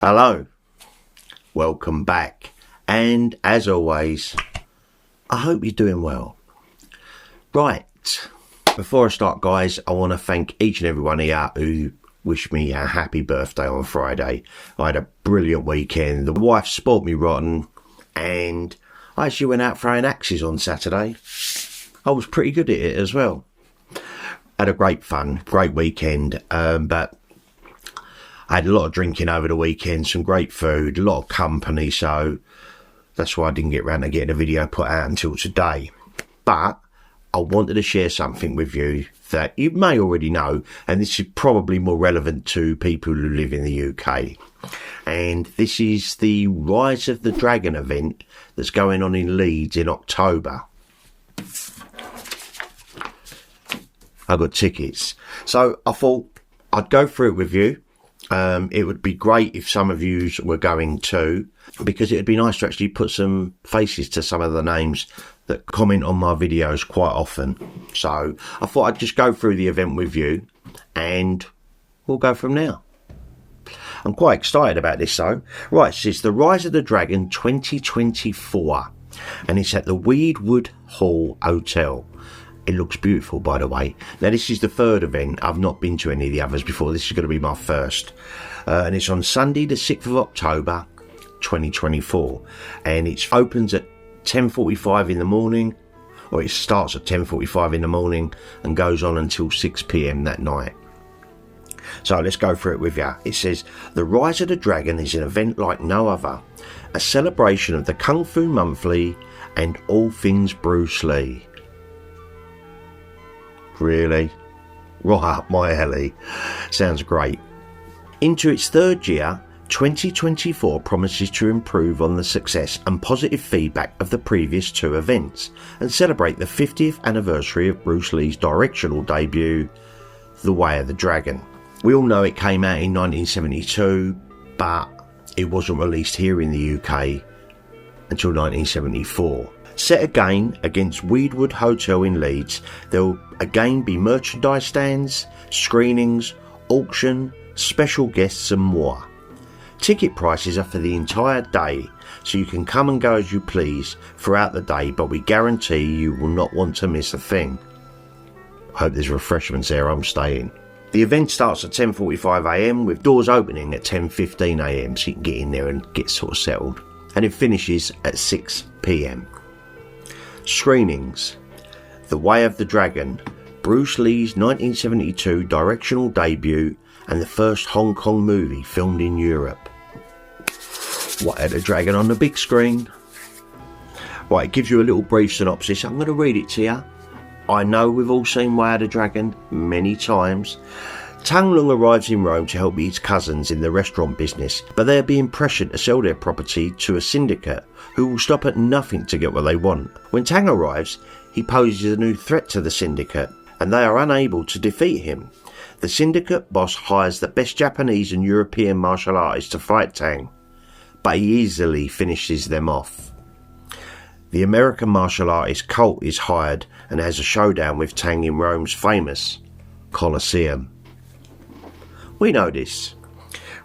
Hello, welcome back, and as always, I hope you're doing well. Right, before I start guys, I want to thank each and every one of you who wished me a happy birthday on Friday. I had a brilliant weekend, the wife spoilt me rotten, and I actually went out throwing axes on Saturday. I was pretty good at it as well. Had a great weekend, but I had a lot of drinking over the weekend, some great food, a lot of company, so that's why I didn't get around to getting a video put out until today. But I wanted to share something with you that you may already know, and this is probably more relevant to people who live in the UK. And this is the Rise of the Dragon event that's going on in Leeds in October. I got tickets, so I thought I'd go through it with you. It would be great if some of you were going too, because it would be nice to actually put some faces to some of the names that comment on my videos quite often. So I thought I'd just go through the event with you and we'll go from there. I'm quite excited about this though. Right, so it's the Rise of the Dragon 2024 and it's at the Weedwood Hall Hotel. It looks beautiful, by the way. Now, this is the third event. I've not been to any of the others before. This is going to be my first. And it's on Sunday, the 6th of October, 2024. And it opens at 10:45 in the morning, or it starts at 10:45 in the morning and goes on until 6 p.m. that night. So let's go through it with you. It says, The Rise of the Dragon is an event like no other. A celebration of the Kung Fu Monthly and all things Bruce Lee. Really? Right up my alley. Sounds great. Into its third year, 2024 promises to improve on the success and positive feedback of the previous two events and celebrate the 50th anniversary of Bruce Lee's directorial debut, The Way of the Dragon. We all know it came out in 1972, but it wasn't released here in the UK until 1974. Set again against Weedwood Hotel in Leeds, there will again be merchandise stands, screenings, auction, special guests and more. Ticket prices are for the entire day, so you can come and go as you please throughout the day, but we guarantee you will not want to miss a thing. I hope there's refreshments there, I'm staying. The event starts at 10:45 AM with doors opening at 10:15 AM, so you can get in there and get sort of settled. And it finishes at 6 PM. Screenings: The Way of the Dragon, Bruce Lee's 1972 directorial debut and the first Hong Kong movie filmed in Europe. Way of the Dragon on the big screen. Right, it gives you a little brief synopsis. I'm going to read it to you. I know we've all seen Way of the Dragon many times. Tang Lung arrives in Rome to help his cousins in the restaurant business, but they are being pressured to sell their property to a syndicate who will stop at nothing to get what they want. When Tang arrives, he poses a new threat to the syndicate, and they are unable to defeat him. The syndicate boss hires the best Japanese and European martial artists to fight Tang, but he easily finishes them off. The American martial artist Colt is hired and has a showdown with Tang in Rome's famous Colosseum. We know this.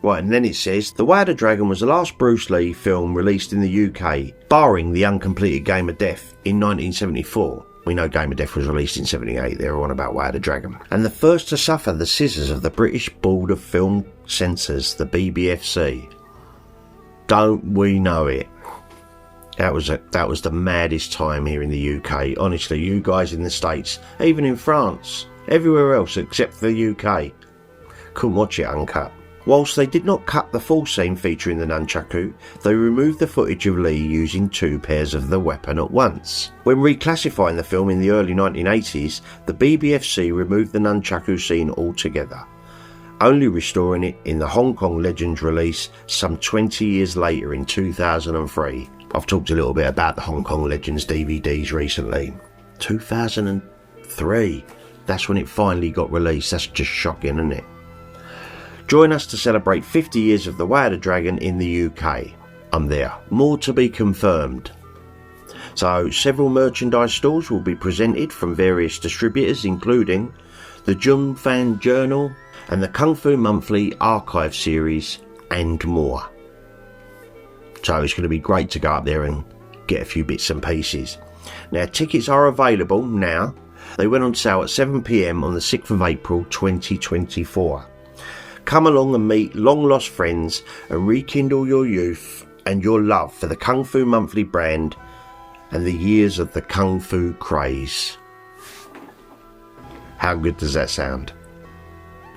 Right, and then it says, The Way of the Dragon was the last Bruce Lee film released in the UK, barring the uncompleted Game of Death in 1974. We know Game of Death was released in 78, they're on about Way of the Dragon. And the first to suffer the scissors of the British Board of Film Censors, the BBFC. Don't we know it? That was the maddest time here in the UK. Honestly, you guys in the States, even in France, everywhere else except the UK, couldn't watch it uncut. Whilst they did not cut the full scene featuring the nunchaku, they removed the footage of Lee using two pairs of the weapon at once. When reclassifying the film in the early 1980s, the BBFC removed the nunchaku scene altogether, only restoring it in the Hong Kong Legends release some 20 years later in 2003. I've talked a little bit about the Hong Kong Legends DVDs recently. 2003, that's when it finally got released. That's just shocking, isn't it? Join us to celebrate 50 years of The Way of the Dragon in the UK. I'm there. More to be confirmed. So several merchandise stores will be presented from various distributors, including the Jun Fan Journal and the Kung Fu Monthly Archive Series and more. So it's going to be great to go up there and get a few bits and pieces. Now, tickets are available now. They went on sale at 7 p.m. on the 6th of April 2024. Come along and meet long lost friends and rekindle your youth and your love for the Kung Fu Monthly brand and the years of the Kung Fu craze. How good does that sound?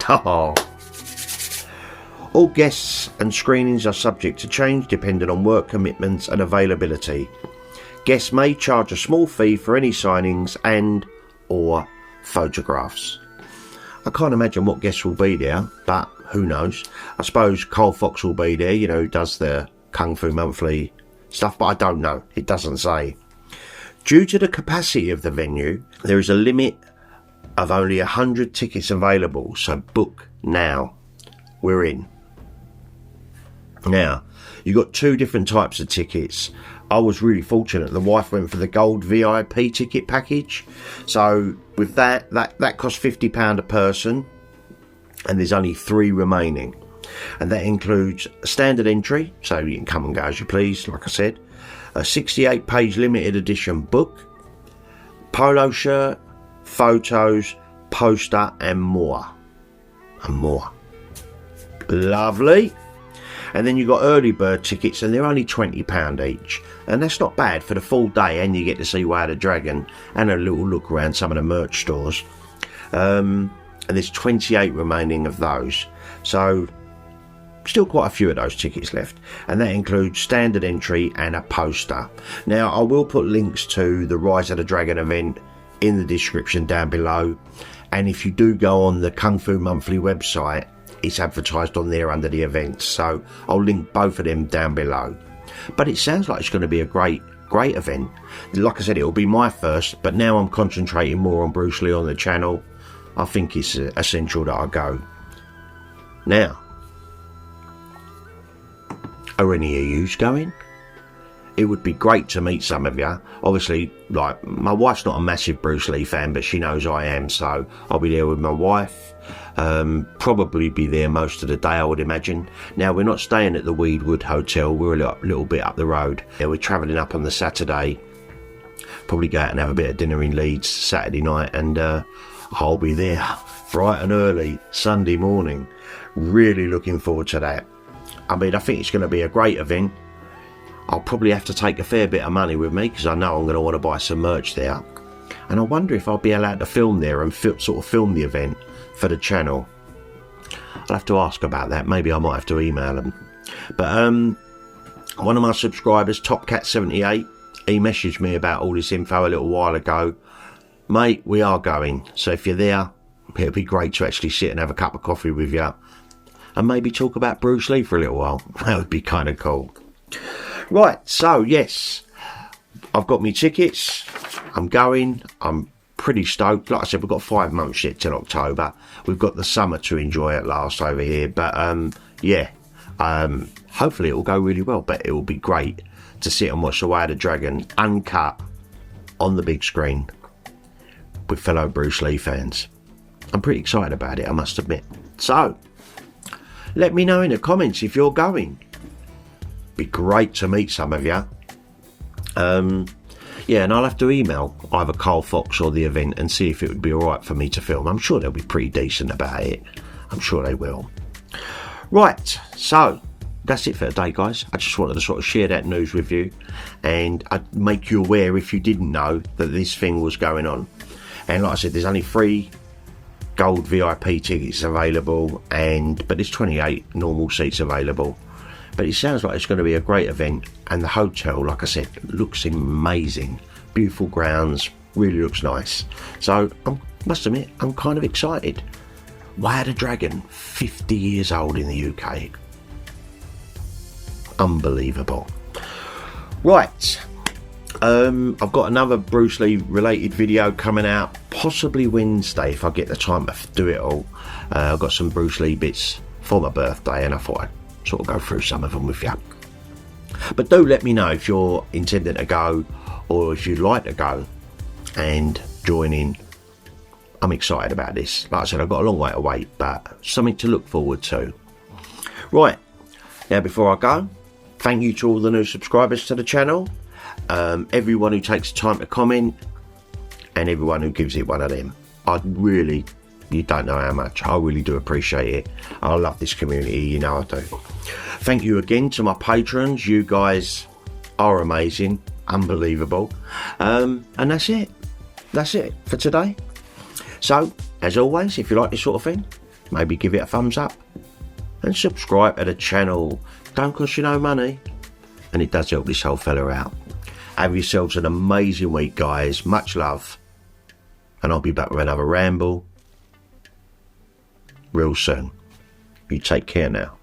Oh. All guests and screenings are subject to change depending on work commitments and availability. Guests may charge a small fee for any signings and or photographs. I can't imagine what guests will be there, but who knows. I suppose Carl Fox will be there, who does the Kung Fu Monthly stuff, but I don't know. It doesn't say. Due to the capacity of the venue, there is a limit of only 100 tickets available, so book now. We're in. Now, you've got two different types of tickets. I was really fortunate. The wife went for the gold VIP ticket package. So with that cost £50 a person, and there's only 3 remaining. And that includes a standard entry, so you can come and go as you please, like I said. A 68-page limited edition book, polo shirt, photos, poster, and more. Lovely. And then you've got early bird tickets, and they're only £20 each. And that's not bad for the full day, and you get to see Way of the Dragon and a little look around some of the merch stores. And there's 28 remaining of those. So still quite a few of those tickets left. And that includes standard entry and a poster. Now, I will put links to the Rise of the Dragon event in the description down below. And if you do go on the Kung Fu Monthly website, it's advertised on there under the events, so I'll link both of them down below. But it sounds like it's going to be a great event. Like I said, it'll be my first, but now I'm concentrating more on Bruce Lee on the channel. I think it's essential that I go. Now, are any of yous going? It would be great to meet some of you. Obviously, like, my wife's not a massive Bruce Lee fan, but she knows I am, so I'll be there with my wife. Probably be there most of the day, I would imagine. Now, we're not staying at the Weedwood Hotel. We're a little bit up the road. Yeah, we're travelling up on the Saturday. Probably go out and have a bit of dinner in Leeds Saturday night, and I'll be there bright and early Sunday morning. Really looking forward to that. I mean, I think it's going to be a great event. I'll probably have to take a fair bit of money with me, because I know I'm going to want to buy some merch there. And I wonder if I'll be allowed to film there and sort of film the event for the channel. I'll have to ask about that. Maybe I might have to email them. But one of my subscribers, TopCat78, he messaged me about all this info a little while ago. Mate, we are going. So if you're there, it'll be great to actually sit and have a cup of coffee with you and maybe talk about Bruce Lee for a little while. That would be kind of cool. Right, so yes, I've got my tickets. I'm going. I'm pretty stoked. Like I said, we've got 5 months yet till October. We've got the summer to enjoy at last over here. But yeah, hopefully it will go really well. But it will be great to sit and watch The Way of the Dragon uncut on the big screen with fellow Bruce Lee fans. I'm pretty excited about it, I must admit. So let me know in the comments if you're going. Be great to meet some of you. Yeah, and I'll have to email either Carl Fox or the event and see if it would be alright for me to film. I'm sure they'll be pretty decent about it. I'm sure they will. Right, so that's it for today, guys. I just wanted to sort of share that news with you, and I'd make you aware, if you didn't know, that this thing was going on. And like I said, there's only 3 gold VIP tickets available, but there's 28 normal seats available. But it sounds like it's going to be a great event, and the hotel, like I said, looks amazing. Beautiful grounds, really looks nice. So I must admit, I'm kind of excited. Way of the Dragon, 50 years old in the UK. Unbelievable. Right, I've got another Bruce Lee related video coming out, possibly Wednesday if I get the time to do it all. I've got some Bruce Lee bits for my birthday, and I thought I'd sort of go through some of them with you. But do let me know if you're intending to go, or if you'd like to go and join in. I'm excited about this. Like I said, I've got a long way to wait, but something to look forward to. Right, Now, before I go, thank you to all the new subscribers to the channel, everyone who takes the time to comment, and everyone who gives it one of them. You don't know how much. I really do appreciate it. I love this community, you know I do. Thank you again to my patrons. You guys are amazing, unbelievable. And that's it. That's it for today. So, as always, if you like this sort of thing, maybe give it a thumbs up and subscribe to the channel. Don't cost you no money, and it does help this whole fella out. Have yourselves an amazing week, guys. Much love, and I'll be back with another ramble real soon. You take care now.